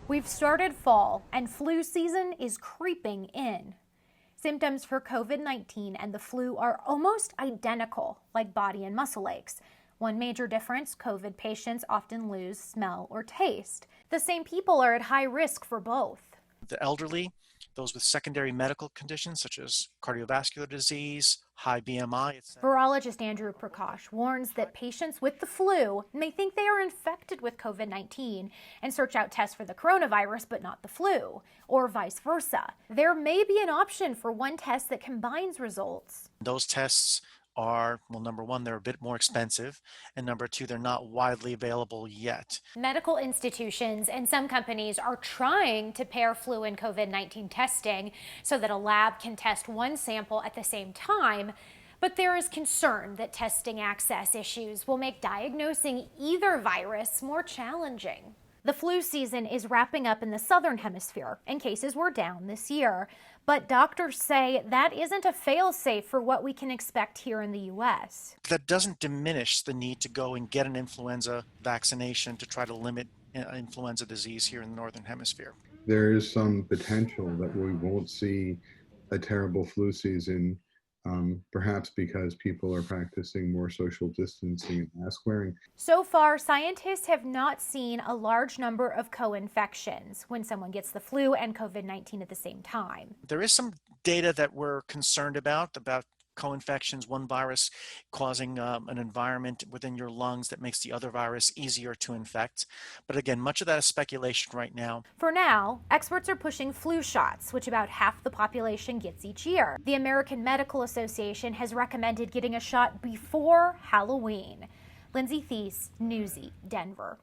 We've started fall, and flu season is creeping in. Symptoms for COVID-19 and the flu are almost identical, like body and muscle aches. One major difference, COVID patients often lose smell or taste. The same people are at high risk for both. The elderly, those with secondary medical conditions such as cardiovascular disease, high BMI, etc. Virologist Andrew Prakash warns that patients with the flu may think they are infected with COVID-19 and search out tests for the coronavirus but not the flu, or vice versa. There may be an option for one test that combines results. Those tests are, well, number one, they're a bit more expensive, and number two, they're not widely available yet. Medical institutions and some companies are trying to pair flu and COVID-19 testing so that a lab can test one sample at the same time, but there is concern that testing access issues will make diagnosing either virus more challenging. The flu season is wrapping up in the southern hemisphere, and cases were down this year. But doctors say that isn't a fail-safe for what we can expect here in the U.S. That doesn't diminish the need to go and get an influenza vaccination to try to limit influenza disease here in the northern hemisphere. There is some potential that we won't see a terrible flu season, perhaps because people are practicing more social distancing and mask wearing. So far, scientists have not seen a large number of co-infections when someone gets the flu and COVID-19 at the same time. There is some data that we're concerned about co-infections, one virus causing an environment within your lungs that makes the other virus easier to infect. But again, much of that is speculation right now. For now, experts are pushing flu shots, which about half the population gets each year. The American Medical Association has recommended getting a shot before Halloween. Lindsay Thies, Newsy, Denver.